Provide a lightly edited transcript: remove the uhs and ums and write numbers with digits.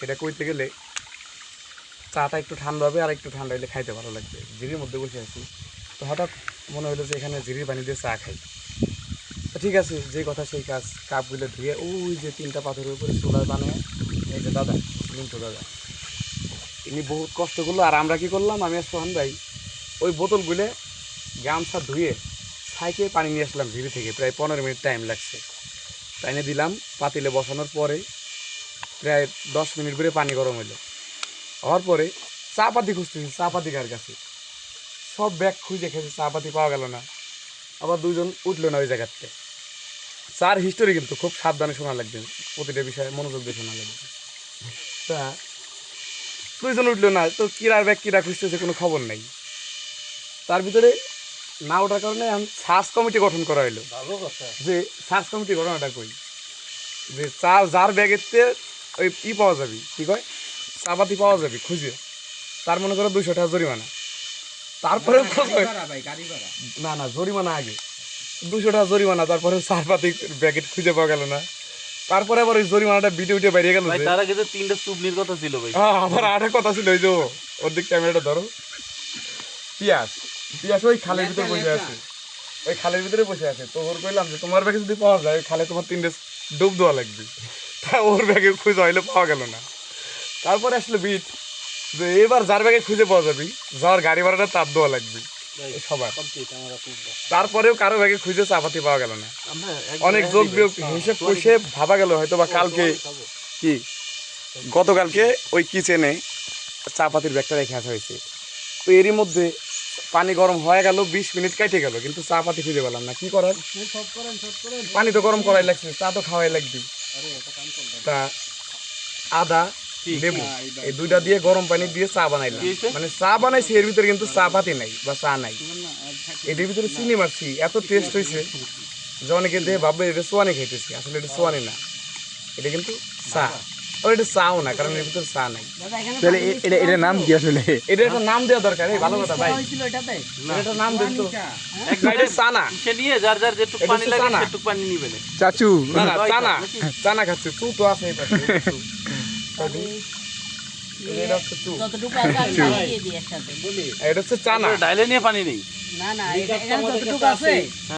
সেটা কইতে গেলে চাটা একটু ঠান্ডা হবে আর একটু ঠান্ডা হলে খাইতে ভালো লাগবে। ঝিরির মধ্যে বসে আছি, তো হঠাৎ মনে হলো যে এখানে ঝিরির পানি দিয়ে চা খাই। তো ঠিক আছে, যে কথা সেই কাজ, কাপগুলো ধুয়ে ওই যে 3টা পাথরের উপরে চুলায় বানিয়ে এই যে দাদা, মিন্টু দাদা, ইনি বহুত কষ্ট করলো। আর আমরা কি করলাম, আমি আর সোহান ভাই ওই বোতলগুলো গামছা ধুয়ে সাইকে পানি নিয়ে আসলাম ঝিরি থেকে। প্রায় 15 মিনিট টাইম লাগছে। টাইনে দিলাম, পাতিলে বসানোর পরে প্রায় 10 মিনিট করে পানি গরম হলো। হওয়ার পরে চা পাতি খুঁজতেছি, চা পাতি কার কাছে, সব ব্যাগ খুঁজে খেয়েছে, চা পাতি পাওয়া গেল না। আবার দুজন উঠলো না ওই জায়গাতে। চার হিস্টোরি কিন্তু খুব সাবধানে শোনা লাগবে, প্রতিটা বিষয়ে মনোযোগ দিয়ে শোনা লাগবে। তা দুইজন উঠলো না, তো কিরার ব্যাগ কিরা খুঁজতেছে কোনো খবর নেই। তার ভিতরে না ওঠার কারণে আমি সার্চ কমিটি গঠন করা হলো। ভালো কথা। যে সার্চ কমিটি ঘটনাটা কই, যে চা যার ব্যাগেতে ওই পাওয়া যাবে, কি কয়, চাপাতি পাওয়া যাবে খুঁজে, তার মনে করো 200 টাকা জরিমানা। তারপরে না না জরিমানা আগে 200 টাকা জরিমানা, তারপরে চাপাতি ব্যাগেট খুঁজে পাওয়া গেল না। তারপরে আবার ওই জরিমানাটা ভিডিও উঠে বেরিয়ে গেল। তার আগে তো 3টা চুবনির কথা ছিল ভাই। আবার আরেক কথা ছিল, ওই যে ওর দিক ক্যামেরাটা ধরো, পিয়াস পিয়াস ওই খালের ভিতরে বসে আছে, ওই খালের ভিতরে বসে আছে। তো ওর কইলাম যে তোমার ব্যাগে যদি পাওয়া যায় খালে তোমার 3টে ডুব দেওয়া লাগবে। তা ওর ব্যাগে খুঁজে হইলে পাওয়া গেল না। তারপরে আসলে বিট যে এবার যার ব্যাগে খুঁজে পাওয়া যাবে, যার গাড়ি ভাড়াটা তার দেওয়া লাগবে সবার। তারপরেও কারো ব্যাগে খুঁজে চাপাতি পাওয়া গেল না। অনেক যোগ বিয়োগ হিসেব কষে ভাবা গেল হয়তো বা কালকে কি গতকালকে ওই কিচেনে চাপাতির ব্যাগটা রেখে আসা হয়েছে। তো এরই মধ্যে পানি গরম হয়ে গেল, 20 মিনিট কেটে গেল, কিন্তু চা পাতি খুঁজে পেলাম না। কি করার, পানি তো গরম করাই লাগছে, চা তো খাওয়াই লাগবে। তা আদা লেবু এই দুইটা দিয়ে গরম পানি দিয়ে চা বানাইলাম। মানে চা বানাইছি, এর ভিতরে কিন্তু চা পাতি নাই বা চা নাই, এটার ভিতরে চিনি মারছি। এত টেস্ট হয়েছে যে অনেকে দিয়ে ভাববে এটা সোয়ানি খাইতেছি, আসলে এটা সোয়ানি না, এটা কিন্তু চা। ও এটা চাও না, কারণ এর ভিতরে চা নাই। তাহলে এটা নাম কি আসলে? এটা একটা নাম দেওয়া দরকার। এই ভালো কথা ভাই, এটা নাম দেন তো। এটা চা না, সে নিয়ে যার যার যেটুকু পানি লাগে সেটুকু পানি নিবে না। চাচু না না চা না, চা না খাচ্ছে, চু তো আছে এই পাশে। এটা হচ্ছে চু, এটা হচ্ছে চা না। ডাইলে নিয়ে পানি নেই। না না, এখানে যতটুকু আছে